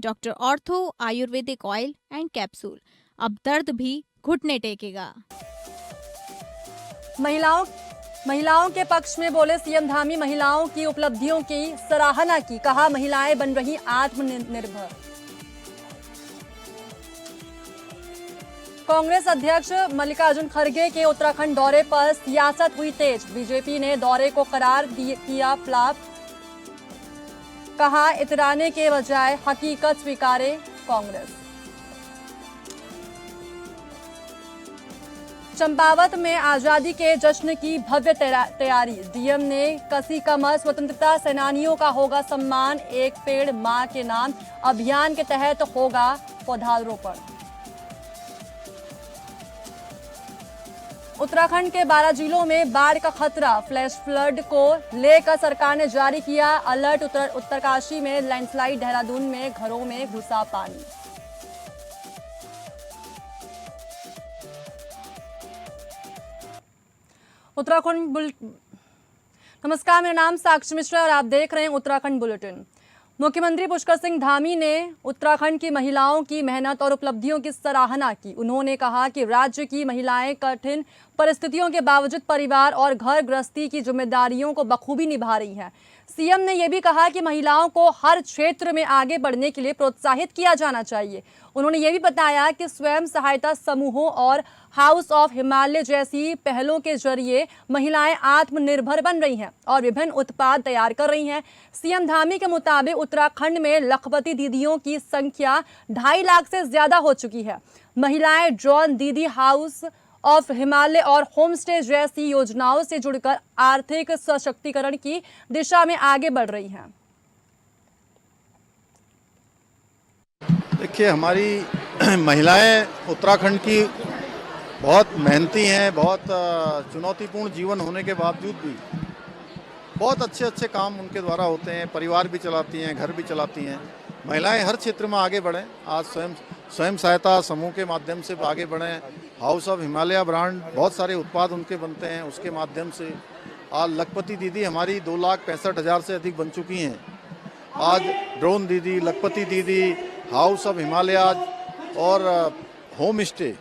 Doctor ortho Ayurvedic oil and capsule, अब दर्द भी घुटने टेकेगा। महिलाओं के पक्ष में बोले सीएम धामी। महिलाओं की उपलब्धियों की सराहना की, कहा महिलाएं बन रही आत्मनिर्भर। कांग्रेस अध्यक्ष मल्लिकार्जुन खड़गे के उत्तराखंड दौरे पर सियासत हुई तेज। बीजेपी ने दौरे को करार किया फ्लॉप। कहा इतराने के बजाय हकीकत स्वीकारे कांग्रेस। चंपावत में आजादी के जश्न की भव्य तैयारी। डीएम ने कसी कमर। स्वतंत्रता सेनानियों का होगा सम्मान, एक पेड़ मां के नाम अभियान के तहत होगा पौधारोपण। उत्तराखंड के 12 जिलों में बाढ़ का खतरा। फ्लैश फ्लड को लेकर सरकार ने जारी किया अलर्ट। उत्तरकाशी में लैंडस्लाइड, देहरादून में घरों में घुसा पानी। नमस्कार, मेरा नाम साक्षी मिश्रा और आप देख रहे हैं उत्तराखंड बुलेटिन। मुख्यमंत्री पुष्कर सिंह धामी ने उत्तराखंड की महिलाओं की मेहनत और उपलब्धियों की सराहना की। उन्होंने कहा कि राज्य की महिलाएं कठिन परिस्थितियों के बावजूद परिवार और घर गृहस्थी की जिम्मेदारियों को बखूबी निभा रही हैं। सीएम ने यह भी कहा कि महिलाओं को हर क्षेत्र में आगे बढ़ने के लिए प्रोत्साहित किया जाना चाहिए। उन्होंने ये भी बताया कि स्वयं सहायता समूहों और हाउस ऑफ हिमालय जैसी पहलों के जरिए महिलाएं आत्मनिर्भर बन रही हैं और विभिन्न उत्पाद तैयार कर रही हैं। सीएम धामी के मुताबिक उत्तराखंड में लखपति दीदियों की संख्या 2.5 लाख से ज्यादा हो चुकी है। महिलाएं ड्रोन दीदी, हाउस ऑफ हिमालय और होम स्टे जैसी योजनाओं से जुड़कर आर्थिक सशक्तिकरण की दिशा में आगे बढ़ रही हैं। देखिए, हमारी महिलाएं उत्तराखंड की बहुत मेहनती हैं। बहुत चुनौतीपूर्ण जीवन होने के बावजूद भी बहुत अच्छे अच्छे काम उनके द्वारा होते हैं। परिवार भी चलाती हैं, घर भी चलाती हैं। महिलाएं हर क्षेत्र में आगे बढ़ें। आज स्वयं सहायता समूह के माध्यम से आगे बढ़ें। हाउस ऑफ हिमालय ब्रांड, बहुत सारे उत्पाद उनके बनते हैं, उसके माध्यम से आज लखपति दीदी हमारी 2,65,000 से अधिक बन चुकी हैं। आज ड्रोन दीदी, लखपति दीदी, हाउस ऑफ हिमालय और होम स्टे,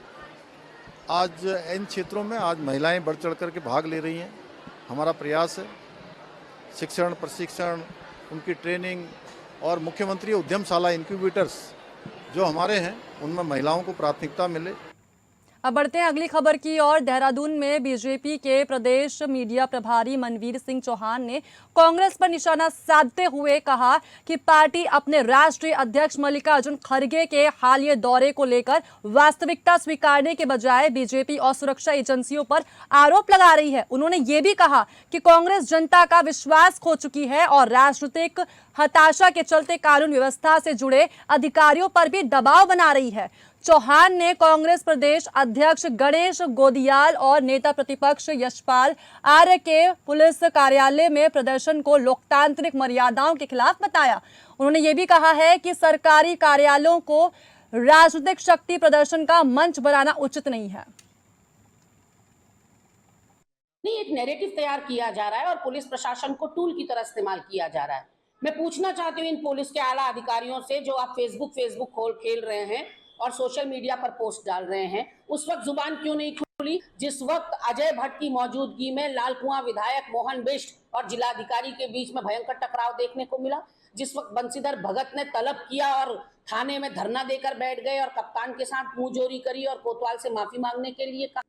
आज इन क्षेत्रों में आज महिलाएं बढ़ चढ़ करके भाग ले रही हैं। हमारा प्रयास है शिक्षण, प्रशिक्षण, उनकी ट्रेनिंग और मुख्यमंत्री उद्यमशाला इनक्यूबेटर्स जो हमारे हैं उनमें महिलाओं को प्राथमिकता मिले। अब बढ़ते हैं अगली खबर की ओर। देहरादून में बीजेपी के प्रदेश मीडिया प्रभारी मनवीर सिंह चौहान ने कांग्रेस पर निशाना साधते हुए कहा कि पार्टी अपने राष्ट्रीय अध्यक्ष मल्लिकार्जुन खड़गे के हालिया दौरे को लेकर वास्तविकता स्वीकारने के बजाय बीजेपी और सुरक्षा एजेंसियों पर आरोप लगा रही है। उन्होंने ये भी कहा कि कांग्रेस जनता का विश्वास खो चुकी है और राजनीतिक हताशा के चलते कानून व्यवस्था से जुड़े अधिकारियों पर भी दबाव बना रही है। चौहान ने कांग्रेस प्रदेश अध्यक्ष गणेश गोदियाल और नेता प्रतिपक्ष यशपाल आर्य के पुलिस कार्यालय में प्रदर्शन को लोकतांत्रिक मर्यादाओं के खिलाफ बताया। उन्होंने ये भी कहा है कि सरकारी कार्यालयों को राजनीतिक शक्ति प्रदर्शन का मंच बनाना उचित नहीं है। एक नैरेटिव तैयार किया जा रहा है और पुलिस प्रशासन को टूल की तरह इस्तेमाल किया जा रहा है। मैं पूछना चाहती हूँ इन पुलिस के आला अधिकारियों से, जो आप फेसबुक खेल रहे हैं और सोशल मीडिया पर पोस्ट डाल रहे हैं, उस वक्त जुबान क्यों नहीं खुली जिस वक्त अजय भट्ट की मौजूदगी में लालकुआं विधायक मोहन बिष्ट और जिलाधिकारी के बीच में भयंकर टकराव देखने को मिला, जिस वक्त बंशीधर भगत ने तलब किया और थाने में धरना देकर बैठ गए और कप्तान के साथ मुंहजोरी करी और कोतवाल से माफी मांगने के लिए कहा।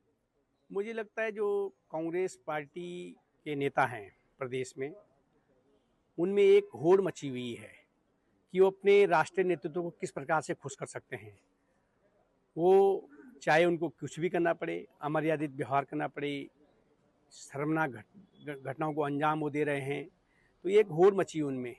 मुझे लगता है जो कांग्रेस पार्टी के नेता हैं प्रदेश में, उनमें एक होड़ मची हुई है कि वो अपने राष्ट्रीय नेतृत्व को किस प्रकार से खुश कर सकते हैं। वो चाहे उनको कुछ भी करना पड़े, अमर्यादित व्यवहार करना पड़े, शर्मनाक घटनाओं को अंजाम वो दे रहे हैं, तो ये एक होड़ मची उनमें।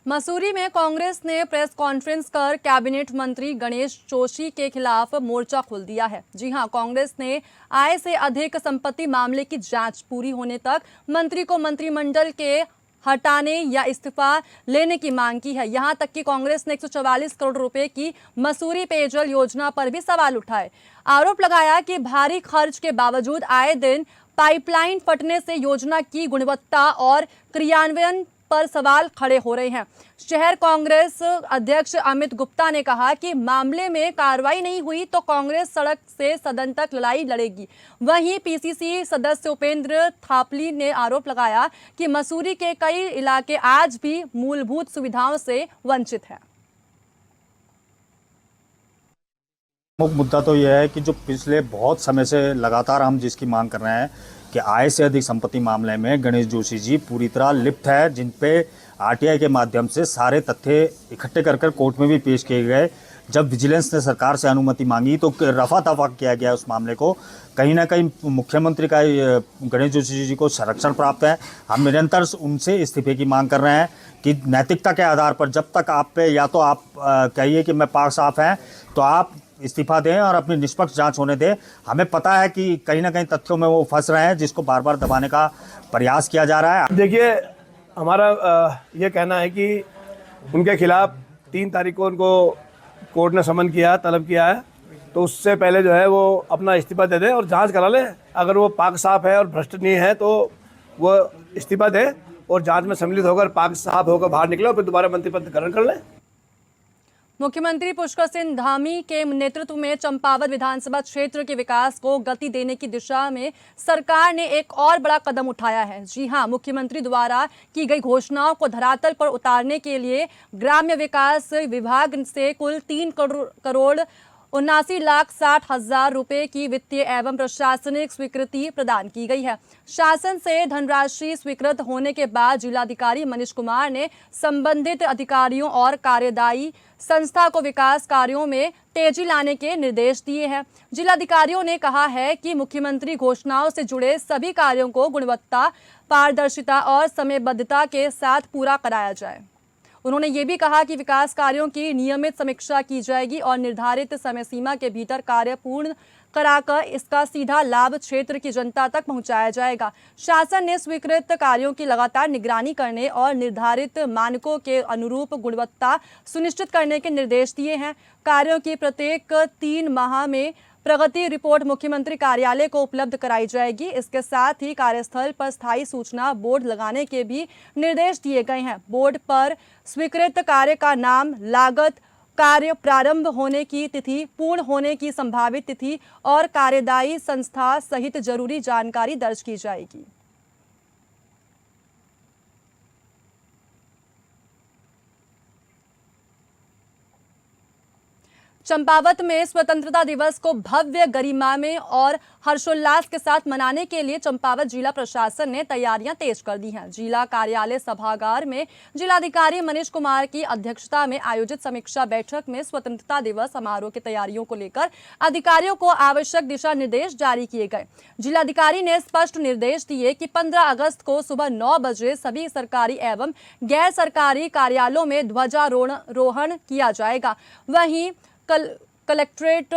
मसूरी में कांग्रेस ने प्रेस कॉन्फ्रेंस कर कैबिनेट मंत्री गणेश जोशी के खिलाफ मोर्चा खोल दिया है। जी हां, कांग्रेस ने आय से अधिक संपत्ति मामले की जांच पूरी होने तक मंत्री को मंत्रिमंडल के हटाने या इस्तीफा लेने की मांग की है। यहां तक कि कांग्रेस ने 144 करोड़ रुपए की मसूरी पेयजल योजना पर भी सवाल उठाए। आरोप लगाया कि भारी खर्च के बावजूद आए दिन पाइपलाइन फटने से योजना की गुणवत्ता और क्रियान्वयन पर सवाल खड़े हो रहे हैं। शहर कांग्रेस अध्यक्ष अमित गुप्ता ने कहा कि मामले में कार्रवाई नहीं हुई तो कांग्रेस सड़क से सदन तक लड़ाई लड़ेगी। वहीं पीसीसी सदस्य उपेंद्र थापली ने आरोप लगाया कि मसूरी के कई इलाके आज भी मूलभूत सुविधाओं से वंचित हैं। मुख्य मुद्दा तो यह है कि जो पिछले बहुत समय से लगातार हम जिसकी मांग कर रहे हैं कि आय से अधिक संपत्ति मामले में गणेश जोशी जी पूरी तरह लिप्त है, जिन पे आरटीआई के माध्यम से सारे तथ्य इकट्ठे कर कोर्ट में भी पेश किए गए। जब विजिलेंस ने सरकार से अनुमति मांगी तो रफा दफा किया गया उस मामले को। कहीं ना कहीं मुख्यमंत्री का गणेश जोशी जी को संरक्षण प्राप्त है। हम निरंतर उनसे इस्तीफे की मांग कर रहे हैं कि नैतिकता के आधार पर जब तक आप पे या तो आप कहिए कि मैं पाक साफ हैं तो आप इस्तीफा दें और अपनी निष्पक्ष जांच होने दें। हमें पता है कि कहीं ना कहीं तथ्यों में वो फंस रहे हैं, जिसको बार बार दबाने का प्रयास किया जा रहा है। देखिए, हमारा ये कहना है कि उनके खिलाफ 3 तारीख को उनको कोर्ट ने समन किया, तलब किया है, तो उससे पहले जो है वो अपना इस्तीफा दे दें और जांच करा लें। अगर वो पाक साफ है और भ्रष्ट नहीं है तो वो इस्तीफा दें और जांच में सम्मिलित होकर पाक साफ होकर बाहर निकले और फिर दोबारा मंत्री पद ग्रहण कर लें। मुख्यमंत्री पुष्कर सिंह धामी के नेतृत्व में चंपावत विधानसभा क्षेत्र के विकास को गति देने की दिशा में सरकार ने एक और बड़ा कदम उठाया है। जी हां, मुख्यमंत्री द्वारा की गई घोषणाओं को धरातल पर उतारने के लिए ग्राम्य विकास विभाग से कुल 3 करोड़ 79,60,000 रुपए की वित्तीय एवं प्रशासनिक स्वीकृति प्रदान की गई है। शासन से धनराशि स्वीकृत होने के बाद जिलाधिकारी मनीष कुमार ने संबंधित अधिकारियों और कार्यदायी संस्था को विकास कार्यों में तेजी लाने के निर्देश दिए हैं। जिलाधिकारियों ने कहा है कि मुख्यमंत्री घोषणाओं से जुड़े सभी कार्यों को गुणवत्ता, पारदर्शिता और समयबद्धता के साथ पूरा कराया जाए। उन्होंने ये भी कहा कि विकास कार्यों की नियमित समीक्षा की जाएगी और निर्धारित समय सीमा के भीतर कार्य पूर्ण कराकर इसका सीधा लाभ क्षेत्र की जनता तक पहुंचाया जाएगा। शासन ने स्वीकृत कार्यों की लगातार निगरानी करने और निर्धारित मानकों के अनुरूप गुणवत्ता सुनिश्चित करने के निर्देश दिए हैं। कार्यों की प्रत्येक 3 माह में प्रगति रिपोर्ट मुख्यमंत्री कार्यालय को उपलब्ध कराई जाएगी। इसके साथ ही कार्यस्थल पर स्थायी सूचना बोर्ड लगाने के भी निर्देश दिए गए हैं। बोर्ड पर स्वीकृत कार्य का नाम, लागत, कार्य प्रारंभ होने की तिथि, पूर्ण होने की संभावित तिथि और कार्यदायी संस्था सहित जरूरी जानकारी दर्ज की जाएगी। चंपावत में स्वतंत्रता दिवस को भव्य गरिमा में और हर्षोल्लास के साथ मनाने के लिए चंपावत जिला प्रशासन ने तैयारियां तेज कर दी हैं। जिला कार्यालय सभागार में जिलाधिकारी मनीष कुमार की अध्यक्षता में आयोजित समीक्षा बैठक में स्वतंत्रता दिवस समारोह की तैयारियों को लेकर अधिकारियों को आवश्यक दिशा निर्देश जारी किए गए। जिलाधिकारी ने स्पष्ट निर्देश दिए कि 15 अगस्त को सुबह 9 बजे सभी सरकारी एवं गैर सरकारी कार्यालयों में ध्वजारोहण किया जाएगा। वहीं कलेक्ट्रेट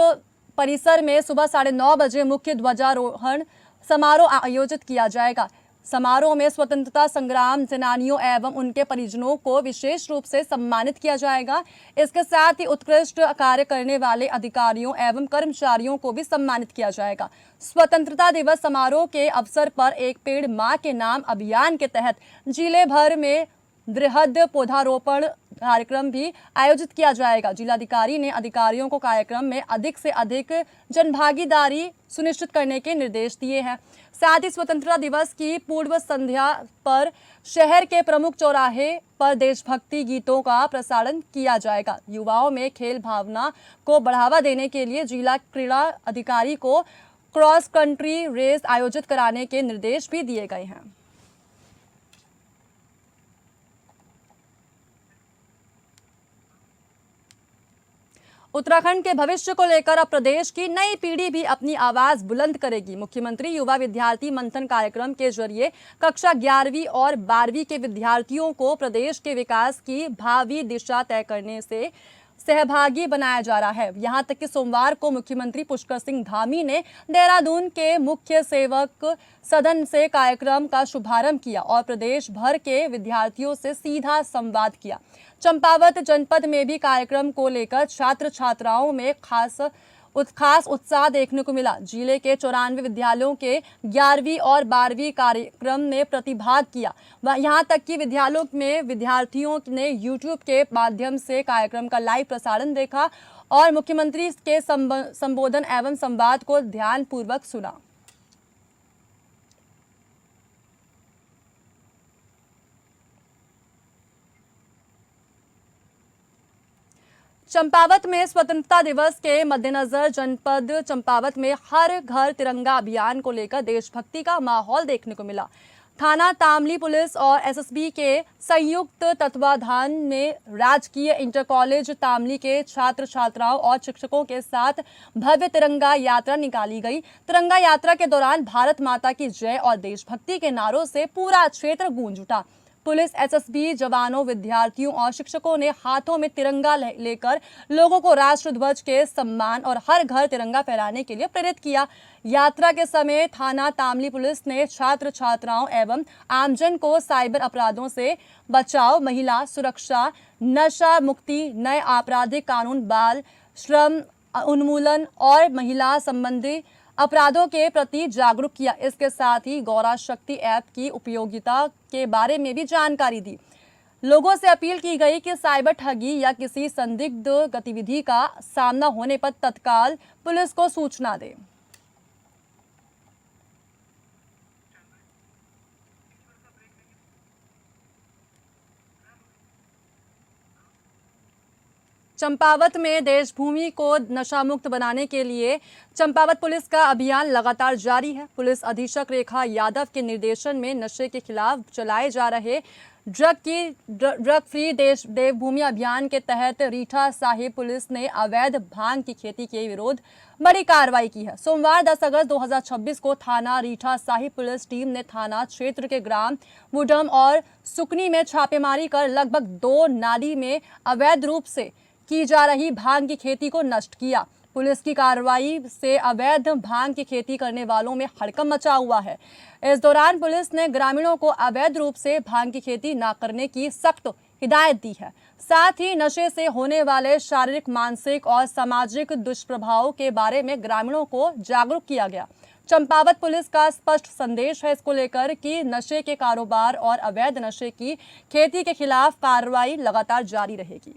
परिसर में सुबह 9:30 बजे मुख्य ध्वजारोहण समारोह आयोजित किया जाएगा। समारोह में स्वतंत्रता संग्राम सेनानियों एवं उनके परिजनों को विशेष रूप से सम्मानित किया जाएगा। इसके साथ ही उत्कृष्ट कार्य करने वाले अधिकारियों एवं कर्मचारियों को भी सम्मानित किया जाएगा। स्वतंत्रता दिवस समारोह के अवसर पर एक पेड़ मां के नाम अभियान के तहत जिले भर में वृहद पौधारोपण कार्यक्रम भी आयोजित किया जाएगा। जिलाधिकारी ने अधिकारियों को कार्यक्रम में अधिक से अधिक जनभागीदारी सुनिश्चित करने के निर्देश दिए हैं। साथ ही स्वतंत्रता दिवस की पूर्व संध्या पर शहर के प्रमुख चौराहे पर देशभक्ति गीतों का प्रसारण किया जाएगा। युवाओं में खेल भावना को बढ़ावा देने के लिए जिला क्रीड़ा अधिकारी को क्रॉस कंट्री रेस आयोजित कराने के निर्देश भी दिए गए हैं। उत्तराखंड के भविष्य को लेकर अब प्रदेश की नई पीढ़ी भी अपनी आवाज बुलंद करेगी। मुख्यमंत्री युवा विद्यार्थी मंथन कार्यक्रम के जरिए कक्षा 11वीं और 12वीं के विद्यार्थियों को प्रदेश के विकास की भावी दिशा तय करने से सहभागी बनाया जा रहा है। यहां तक कि सोमवार को मुख्यमंत्री पुष्कर सिंह धामी ने देहरादून के मुख्य सेवक सदन से कार्यक्रम का शुभारंभ किया और प्रदेश भर के विद्यार्थियों से सीधा संवाद किया। चंपावत जनपद में भी कार्यक्रम को लेकर छात्र छात्राओं में खास खास उत्साह देखने को मिला। जिले के 94 विद्यालयों के 11वीं और 12वीं कार्यक्रम में प्रतिभाग किया। यहाँ तक कि विद्यालयों में विद्यार्थियों ने YouTube के माध्यम से कार्यक्रम का लाइव प्रसारण देखा और मुख्यमंत्री के संबोधन एवं संवाद को ध्यानपूर्वक सुना। चंपावत में स्वतंत्रता दिवस के मद्देनजर जनपद चंपावत में हर घर तिरंगा अभियान को लेकर देशभक्ति का माहौल देखने को मिला। थाना तामली पुलिस और एसएसबी के संयुक्त तत्वाधान में राजकीय इंटर कॉलेज तामली के छात्र छात्राओं और शिक्षकों के साथ भव्य तिरंगा यात्रा निकाली गई। तिरंगा यात्रा के दौरान भारत माता की जय और देशभक्ति के नारों से पूरा क्षेत्र गूंज उठा। पुलिस, एसएसबी जवानों, विद्यार्थियों और शिक्षकों ने हाथों में तिरंगा लेकर लोगों को राष्ट्रध्वज के सम्मान और हर घर तिरंगा फहराने के लिए प्रेरित किया। यात्रा के समय थाना तामली पुलिस ने छात्र छात्राओं एवं आमजन को साइबर अपराधों से बचाव, महिला सुरक्षा, नशा मुक्ति, नए आपराधिक कानून, बाल श्रम उन्मूलन और महिला संबंधी अपराधों के प्रति जागरूक किया। इसके साथ ही गौरा शक्ति ऐप की उपयोगिता के बारे में भी जानकारी दी। लोगों से अपील की गई कि साइबर ठगी या किसी संदिग्ध गतिविधि का सामना होने पर तत्काल पुलिस को सूचना दें। चंपावत में देशभूमि को नशा मुक्त बनाने के लिए चंपावत पुलिस का अभियान लगातार जारी है। पुलिस अधीक्षक रेखा यादव के निर्देशन में नशे के खिलाफ चलाए जा रहे ड्रग फ्री देवभूमि अभियान के तहत रीठा साहिब पुलिस ने अवैध भांग की खेती के विरोध बड़ी कार्रवाई की है। सोमवार 10 अगस्त 2026 को थाना रीठा साहिब पुलिस टीम ने थाना क्षेत्र के ग्राम वुडम और सुकनी में छापेमारी कर लगभग 2 नाली में अवैध रूप से की जा रही भांग की खेती को नष्ट किया। पुलिस की कार्रवाई से अवैध भांग की खेती करने वालों में हड़कंप मचा हुआ है। इस दौरान पुलिस ने ग्रामीणों को अवैध रूप से भांग की खेती न करने की सख्त हिदायत दी है। साथ ही नशे से होने वाले शारीरिक, मानसिक और सामाजिक दुष्प्रभावों के बारे में ग्रामीणों को जागरूक किया गया। चंपावत पुलिस का स्पष्ट संदेश है इसको लेकर कि नशे के कारोबार और अवैध नशे की खेती के खिलाफ कार्रवाई लगातार जारी रहेगी।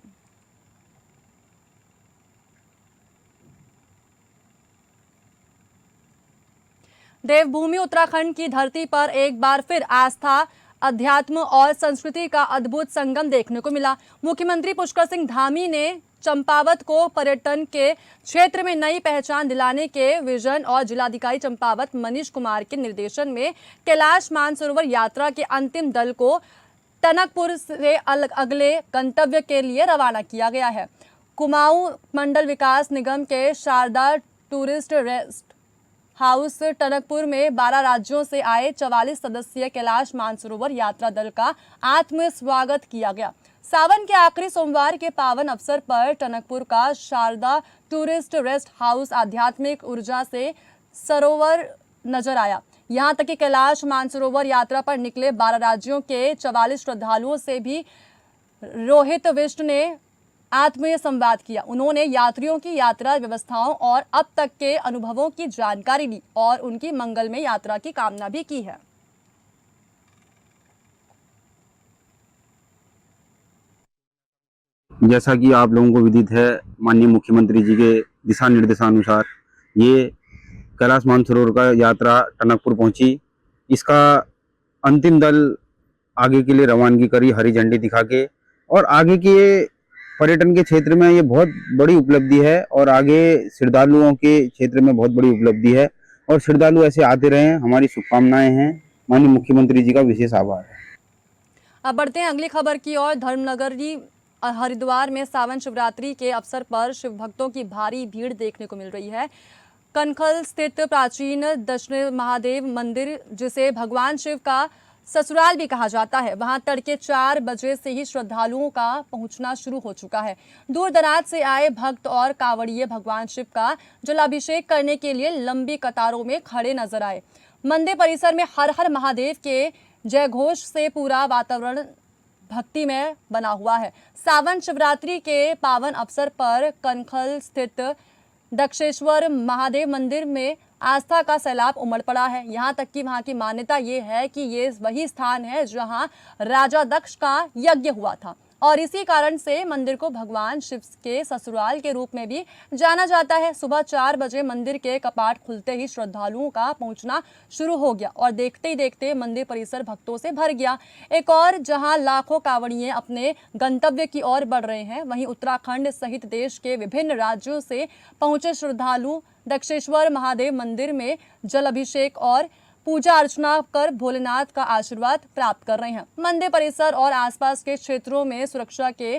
देवभूमि उत्तराखंड की धरती पर एक बार फिर आस्था, अध्यात्म और संस्कृति का अद्भुत संगम देखने को मिला। मुख्यमंत्री पुष्कर सिंह धामी ने चंपावत को पर्यटन के क्षेत्र में नई पहचान दिलाने के विजन और जिलाधिकारी चंपावत मनीष कुमार के निर्देशन में कैलाश मानसरोवर यात्रा के अंतिम दल को टनकपुर से अगले गंतव्य के लिए रवाना किया गया है। कुमाऊं मंडल विकास निगम के Sharda tourist rest house Tanakpur में 12 राज्यों से आए 44 सदस्यीय कैलाश मानसरोवर यात्रा दल का आत्मीय स्वागत किया गया। सावन के आखिरी सोमवार के पावन अवसर पर टनकपुर का शारदा टूरिस्ट रेस्ट हाउस आध्यात्मिक ऊर्जा से सरोवर नजर आया। यहां तक कि कैलाश मानसरोवर यात्रा पर निकले 12 राज्यों के 44 श्रद्धालुओं से भी रोहित विष्ट ने आत्मीय संवाद किया। उन्होंने यात्रियों की यात्रा व्यवस्थाओं और अब तक के अनुभवों की जानकारी ली और उनकी मंगलमय यात्रा की कामना भी की है। जैसा कि आप लोगों को विदित है, माननीय मुख्यमंत्री जी के दिशा निर्देशानुसार ये कैलाश मानसरोवर का यात्रा टनकपुर पहुंची। इसका अंतिम दल आगे के लिए रवानगी करी हरी झंडी दिखा के, और आगे के पर्यटन के क्षेत्र में ये बहुत बड़ी उपलब्धि है और आगे श्रद्धालुओं के क्षेत्र में बहुत बड़ी उपलब्धि है और श्रद्धालु ऐसे आते रहे, हमारी शुभकामनाएं हैं। माननीय मुख्यमंत्री जी का विशेष आभार है। अब बढ़ते हैं अगली खबर की ओर। धर्मनगरी हरिद्वार में सावन शिवरात्रि के अवसर पर शिव भक्तों की भारी भीड़ देखने को मिल रही है। कनखल स्थित प्राचीन दक्षिण महादेव मंदिर, जिसे भगवान शिव का ससुराल भी कहा जाता है, वहां तड़के 4 बजे से ही श्रद्धालुओं का पहुंचना शुरू हो चुका है। दूर दराज से आए भक्त और कांवड़िए भगवान शिव का जलाभिषेक करने के लिए लंबी कतारों में खड़े नजर आए। मंदिर परिसर में हर हर महादेव के जय घोष से पूरा वातावरण भक्तिमय बना हुआ है। सावन शिवरात्रि के पावन अवसर पर कनखल स्थित दक्षेश्वर महादेव मंदिर में आस्था का सैलाब उमड़ पड़ा है। यहाँ तक कि वहाँ की मान्यता ये है कि ये वही स्थान है जहाँ राजा दक्ष का यज्ञ हुआ था और इसी कारण से मंदिर को भगवान शिव के ससुराल के रूप में भी जाना जाता है। सुबह 4 बजे मंदिर के कपाट खुलते ही श्रद्धालुओं का पहुंचना शुरू हो गया और देखते ही देखते मंदिर परिसर भक्तों से भर गया। एक और जहां लाखों कांवड़िए अपने गंतव्य की ओर बढ़ रहे हैं, वहीं उत्तराखंड सहित देश के विभिन्न राज्यों से पहुंचे श्रद्धालु दक्षेश्वर महादेव मंदिर में जल अभिषेक और पूजा अर्चना कर भोलेनाथ का आशीर्वाद प्राप्त कर रहे हैं। मंदिर परिसर और आसपास के क्षेत्रों में सुरक्षा के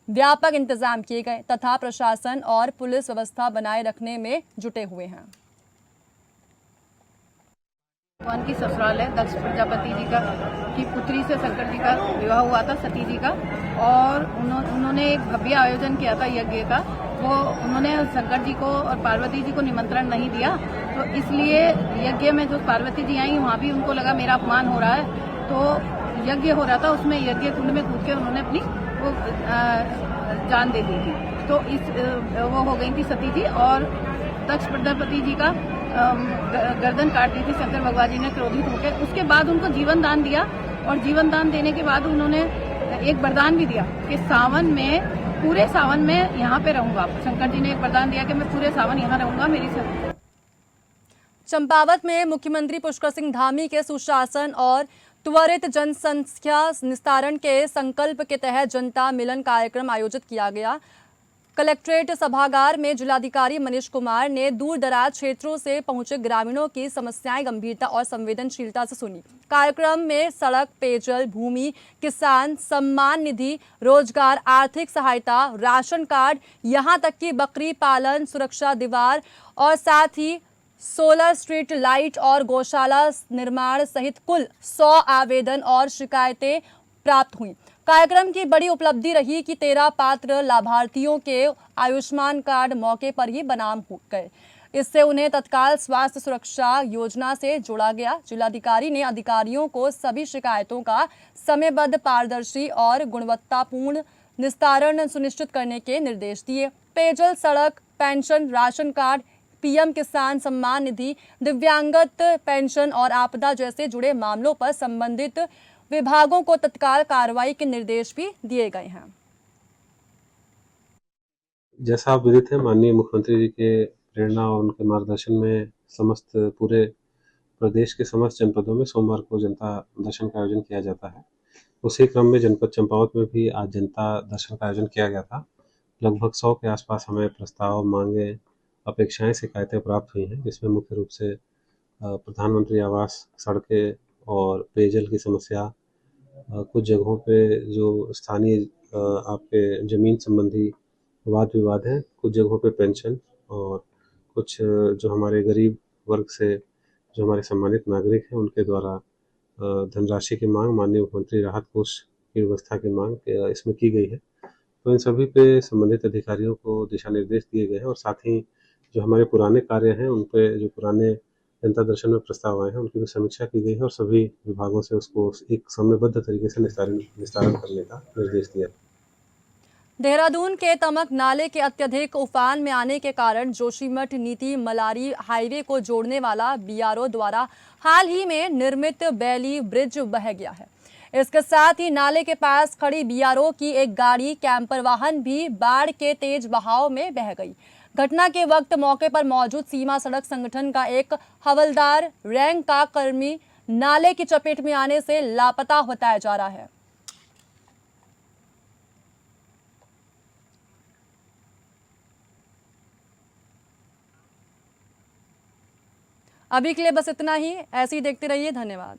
व्यापक इंतजाम किए गए तथा प्रशासन और पुलिस व्यवस्था बनाए रखने में जुटे हुए हैं। भगवान की ससुराल है दक्ष प्रजापति जी का की पुत्री से शंकर जी का विवाह हुआ था, सती जी का, और उन्होंने एक भव्य आयोजन किया था यज्ञ का। वो उन्होंने शंकर जी को और पार्वती जी को निमंत्रण नहीं दिया, तो इसलिए यज्ञ में जो पार्वती जी आई वहाँ भी उनको लगा मेरा अपमान हो रहा है, तो यज्ञ हो रहा था उसमें यज्ञ कुंड में कूद के उन्होंने अपनी वो जान दे दी थी। तो वो हो गई थी सती जी और दक्ष प्रजापति जी का गर्दन काट दी थी शंकर भगवान जी ने क्रोधित होकर। उसके बाद उनको जीवन दान दिया और जीवन दान देने के बाद उन्होंने एक वरदान भी दिया कि सावन में, पूरे सावन में यहाँ पे रहूंगा। शंकर जी ने एक वरदान दिया कि मैं पूरे सावन यहाँ रहूंगा। मेरी चंपावत में मुख्यमंत्री पुष्कर सिंह धामी के सुशासन और त्वरित जनसंख्या निस्तारण के संकल्प के तहत जनता मिलन कार्यक्रम आयोजित किया गया। कलेक्ट्रेट सभागार में जिलाधिकारी मनीष कुमार ने दूर दराज क्षेत्रों से पहुंचे ग्रामीणों की समस्याएं गंभीरता और संवेदनशीलता से सुनी। कार्यक्रम में सड़क, पेयजल, भूमि, किसान सम्मान निधि, रोजगार, आर्थिक सहायता, राशन कार्ड, यहां तक कि बकरी पालन, सुरक्षा दीवार और साथ ही सोलर स्ट्रीट लाइट और गौशाला निर्माण सहित कुल 100 आवेदन और शिकायतें प्राप्त हुई। कार्यक्रम की बड़ी उपलब्धि रही कि 13 पात्र लाभार्थियों के आयुष्मान कार्ड मौके पर ही बनाम हो गए। इससे उन्हें तत्काल स्वास्थ्य सुरक्षा योजना से जोड़ा गया। जिलाधिकारी ने अधिकारियों को सभी शिकायतों का समयबद्ध, पारदर्शी और गुणवत्तापूर्ण निस्तारण सुनिश्चित करने के निर्देश दिए। पेयजल, सड़क, पेंशन, राशन कार्ड, पीएम किसान सम्मान निधि, दिव्यांगत पेंशन और आपदा जैसे जुड़े मामलों पर संबंधित विभागों को तत्काल कार्रवाई के निर्देश भी दिए गए हैं। जैसा आप विदित है, माननीय मुख्यमंत्री जी के प्रेरणा और उनके मार्गदर्शन में समस्त पूरे प्रदेश के समस्त जनपदों में सोमवार को जनता दर्शन का आयोजन किया जाता है। उसी क्रम में जनपद चंपावत में भी आज जनता दर्शन का आयोजन किया गया था। लगभग 100 के आसपास हमें प्रस्ताव, मांगे, अपेक्षाएं, शिकायतें प्राप्त हुई हैं, जिसमें मुख्य रूप से प्रधानमंत्री आवास, सड़कें और पेयजल की समस्या, कुछ जगहों पे जो स्थानीय आपके ज़मीन संबंधी वाद विवाद हैं, कुछ जगहों पे पेंशन और कुछ जो हमारे गरीब वर्ग से जो हमारे सम्मानित नागरिक हैं उनके द्वारा धनराशि की मांग, माननीय मुख्यमंत्री राहत कोष की व्यवस्था की मांग इसमें की गई है। तो इन सभी पे संबंधित अधिकारियों को दिशा निर्देश दिए गए हैं और साथ ही जो हमारे पुराने कार्य हैं उन पे जो पुराने जनता दर्शन में प्रस्ताव आए हैं उनकी भी समीक्षा की गई है और सभी विभागों से उसको एक समयबद्ध तरीके से निस्तारण करने का निर्देश दिया। देहरादून के तमक नाले के अत्यधिक उफान में आने के कारण जोशीमठ नीति मलारी हाईवे को जोड़ने वाला बीआरओ द्वारा हाल ही में निर्मित बैली ब्रिज बह गया है। इसके साथ ही नाले के पास खड़ी बीआरओ की एक गाड़ी कैंपर वाहन भी बाढ़ के तेज बहाव में बह गई। घटना के वक्त मौके पर मौजूद सीमा सड़क संगठन का एक हवलदार रैंक का कर्मी नाले की चपेट में आने से लापता बताया जा रहा है। अभी के लिए बस इतना ही। ऐसे ही देखते रहिए। धन्यवाद।